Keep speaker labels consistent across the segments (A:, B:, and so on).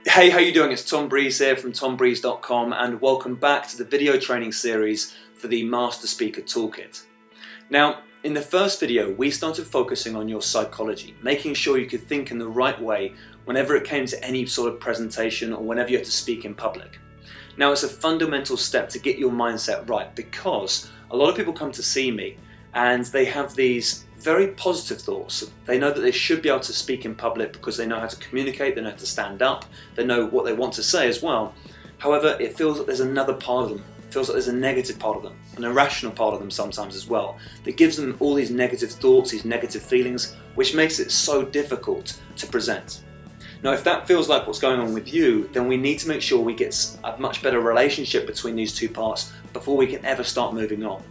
A: Hey, how you doing? It's Tom Breeze here from tombreeze.com and welcome back to the video training series for the Master Speaker Toolkit. Now, in the first video, we started focusing on your psychology, making sure you could think in the right way whenever it came to any sort of presentation or whenever you had to speak in public. Now, it's a fundamental step to get your mindset right because a lot of people come to see me and they have these very positive thoughts. They know that they should be able to speak in public because they know how to communicate, they know how to stand up, they know what they want to say as well. However, it feels that there's another part of them. It feels like there's a negative part of them, an irrational part of them sometimes as well, that gives them all these negative thoughts, these negative feelings, which makes it so difficult to present. Now, if that feels like what's going on with you, then we need to make sure we get a much better relationship between these two parts before we can ever start moving on.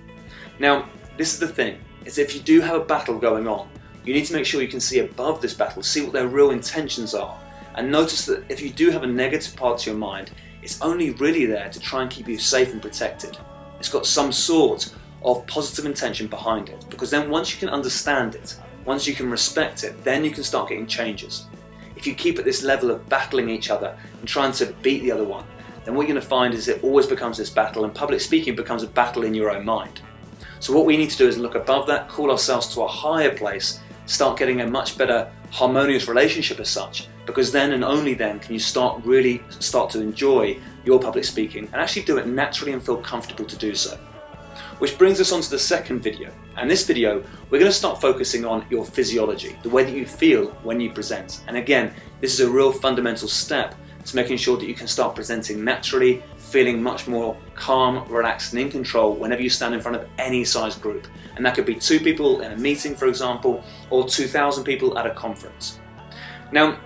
A: Now, this is the thing. Is if you do have a battle going on, you need to make sure you can see above this battle, see what their real intentions are, and notice that if you do have a negative part to your mind, it's only really there to try and keep you safe and protected. It's got some sort of positive intention behind it, because then once you can understand it, once you can respect it, then you can start getting changes. If you keep at this level of battling each other and trying to beat the other one, then what you're going to find is it always becomes this battle, and public speaking becomes a battle in your own mind. So what we need to do is look above that, call ourselves to a higher place, start getting a much better harmonious relationship as such, because then and only then can you really start to enjoy your public speaking and actually do it naturally and feel comfortable to do so. Which brings us on to the second video. And this video, we're going to start focusing on your physiology, the way that you feel when you present. And again, this is a real fundamental step to making sure that you can start presenting naturally, feeling much more calm, relaxed and in control whenever you stand in front of any size group. And that could be 2 people in a meeting, for example, or 2,000 people at a conference. Now,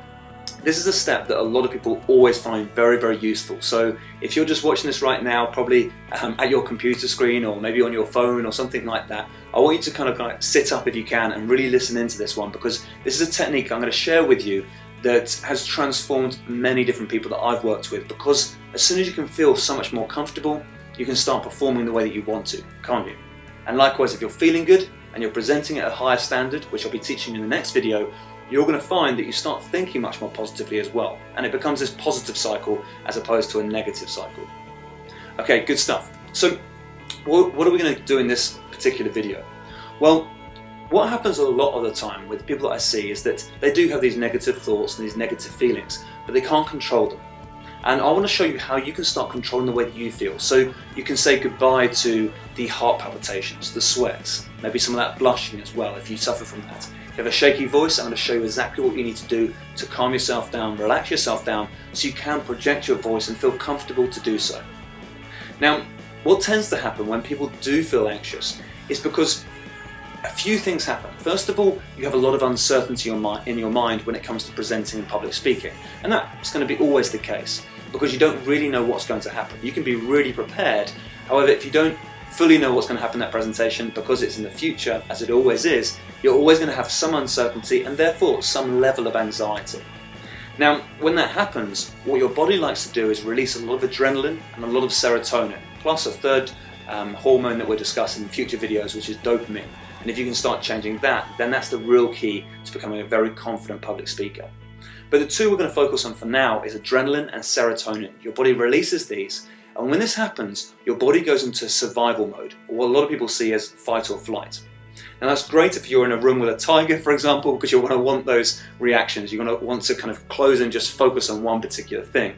A: this is a step that a lot of people always find very, very useful. So if you're just watching this right now, probably at your computer screen or maybe on your phone or something like that, I want you to kind of sit up if you can and really listen into this one, because this is a technique I'm going to share with you that has transformed many different people that I've worked with, because as soon as you can feel so much more comfortable, you can start performing the way that you want to, can't you? And likewise, if you're feeling good and you're presenting at a higher standard, which I'll be teaching you in the next video, you're going to find that you start thinking much more positively as well, and it becomes this positive cycle as opposed to a negative cycle. Okay, good stuff. So what are we going to do in this particular video? Well, what happens a lot of the time with people that I see is that they do have these negative thoughts and these negative feelings, but they can't control them. And I want to show you how you can start controlling the way that you feel. So you can say goodbye to the heart palpitations, the sweats, maybe some of that blushing as well if you suffer from that. If you have a shaky voice, I'm going to show you exactly what you need to do to calm yourself down, relax yourself down, so you can project your voice and feel comfortable to do so. Now, what tends to happen when people do feel anxious is because a few things happen. First of all, you have a lot of uncertainty in your mind when it comes to presenting and public speaking. And that's going to be always the case, because you don't really know what's going to happen. You can be really prepared. However, if you don't fully know what's going to happen in that presentation, because it's in the future, as it always is, you're always going to have some uncertainty and therefore some level of anxiety. Now, when that happens, what your body likes to do is release a lot of adrenaline and a lot of serotonin, plus a third hormone that we'll discuss in future videos, which is dopamine. And if you can start changing that, then that's the real key to becoming a very confident public speaker. But the two we're going to focus on for now is adrenaline and serotonin. Your body releases these, and when this happens, your body goes into survival mode, or what a lot of people see as fight or flight. Now that's great if you're in a room with a tiger, for example, because you're going to want those reactions. You're going to want to kind of close and just focus on one particular thing.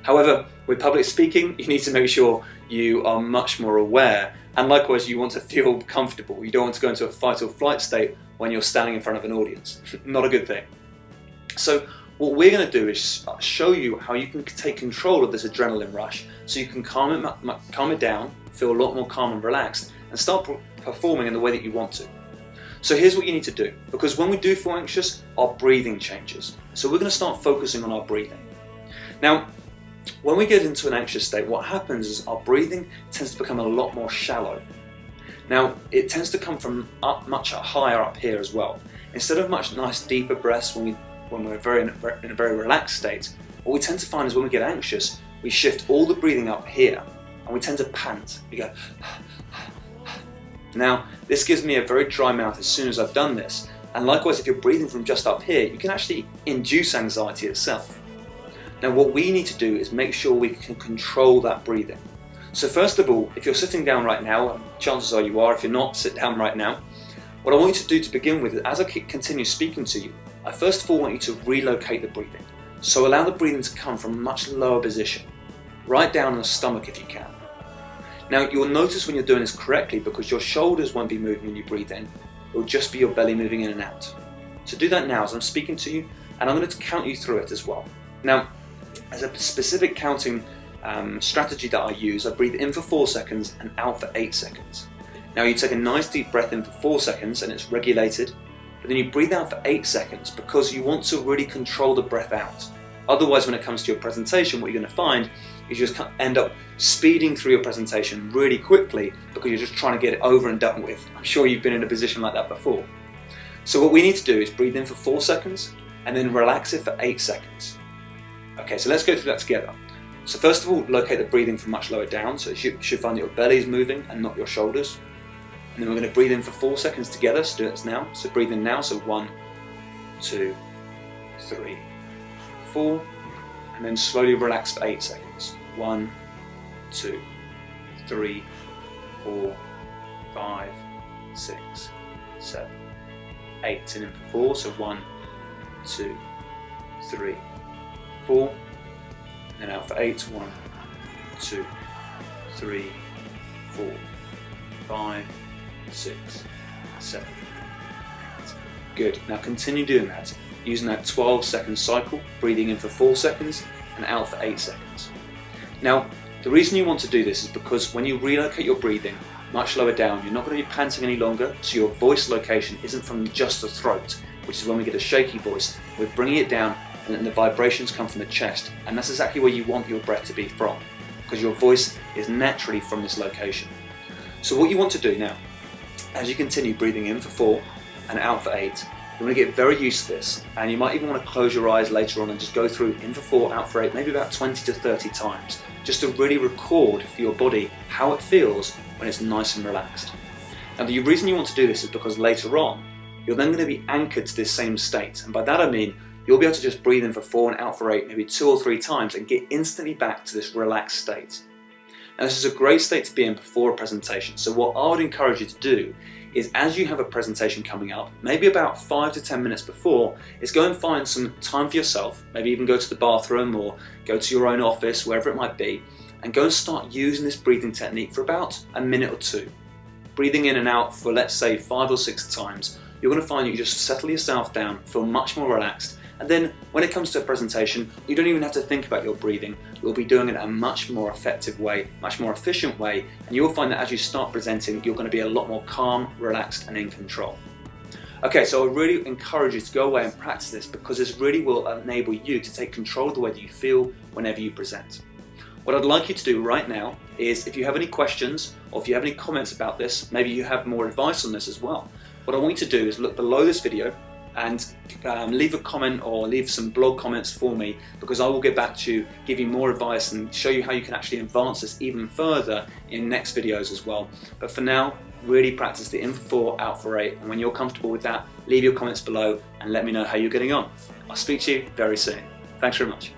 A: However, with public speaking, you need to make sure you are much more aware, and likewise you want to feel comfortable. You don't want to go into a fight or flight state when you're standing in front of an audience. Not a good thing. So what we're going to do is show you how you can take control of this adrenaline rush so you can calm it down, feel a lot more calm and relaxed, and start performing in the way that you want to. So here's what you need to do, because when we do feel anxious, our breathing changes. So we're going to start focusing on our breathing. Now, when we get into an anxious state, what happens is our breathing tends to become a lot more shallow. Now, it tends to come from much higher up here as well. Instead of much nice deeper breaths when we're in a very relaxed state, what we tend to find is when we get anxious, we shift all the breathing up here and we tend to pant. We go. Now, this gives me a very dry mouth as soon as I've done this, and likewise if you're breathing from just up here, you can actually induce anxiety itself. Now what we need to do is make sure we can control that breathing. So first of all, if you're sitting down right now, and chances are you are, if you're not, sit down right now. What I want you to do to begin with, as I continue speaking to you, I first of all want you to relocate the breathing. So allow the breathing to come from a much lower position, right down on the stomach if you can. Now you'll notice when you're doing this correctly, because your shoulders won't be moving when you breathe in, it will just be your belly moving in and out. So do that now as I'm speaking to you, and I'm going to count you through it as well. Now, as a specific counting strategy that I use, I breathe in for 4 seconds and out for 8 seconds. Now you take a nice deep breath in for 4 seconds and it's regulated, but then you breathe out for 8 seconds because you want to really control the breath out. Otherwise, when it comes to your presentation, what you're going to find is you just end up speeding through your presentation really quickly because you're just trying to get it over and done with. I'm sure you've been in a position like that before. So what we need to do is breathe in for 4 seconds and then relax it for 8 seconds. Okay, so let's go through that together. So first of all, locate the breathing from much lower down, so you should find that your belly is moving and not your shoulders. And then we're going to breathe in for 4 seconds together, so do it now. So breathe in now, so 1, 2, 3, 4, and then slowly relax for 8 seconds. 1, 2, 3, 4, 5, 6, 7, 8, and in for 4, so 1, 2, 3, 4, and then out for 8, 1, 2, 3, 4, 5, 6, 7, 8. Good. Now continue doing that, using that 12-second cycle, breathing in for 4 seconds and out for 8 seconds. Now, the reason you want to do this is because when you relocate your breathing much lower down, you're not going to be panting any longer, so your voice location isn't from just the throat, which is when we get a shaky voice. We're bringing it down and then the vibrations come from the chest, and that's exactly where you want your breath to be from, because your voice is naturally from this location. So what you want to do now, as you continue breathing in for 4 and out for 8, you want to get very used to this, and you might even want to close your eyes later on and just go through in for 4, out for 8, maybe about 20 to 30 times, just to really record for your body how it feels when it's nice and relaxed. Now the reason you want to do this is because later on, you're then going to be anchored to this same state, and by that I mean you'll be able to just breathe in for 4 and out for 8, maybe 2 or 3 times, and get instantly back to this relaxed state. Now this is a great state to be in before a presentation, so what I would encourage you to do is, as you have a presentation coming up, maybe about 5 to 10 minutes before, is go and find some time for yourself, maybe even go to the bathroom or go to your own office, wherever it might be, and go and start using this breathing technique for about a minute or 2. Breathing in and out for, let's say, 5 or 6 times, you're going to find you just settle yourself down, feel much more relaxed, and then when it comes to a presentation, you don't even have to think about your breathing. You'll be doing it in a much more effective way, much more efficient way, and you'll find that as you start presenting, you're going to be a lot more calm, relaxed, and in control. Okay, so I really encourage you to go away and practice this, because this really will enable you to take control of the way that you feel whenever you present. What I'd like you to do right now is, if you have any questions or if you have any comments about this, maybe you have more advice on this as well, what I want you to do is look below this video and leave a comment or leave some blog comments for me, because I will get back to you, give you more advice and show you how you can actually advance this even further in next videos as well. But for now, really practice the in for 4, out for 8, and when you're comfortable with that, leave your comments below and let me know how you're getting on. I'll speak to you very soon. Thanks very much.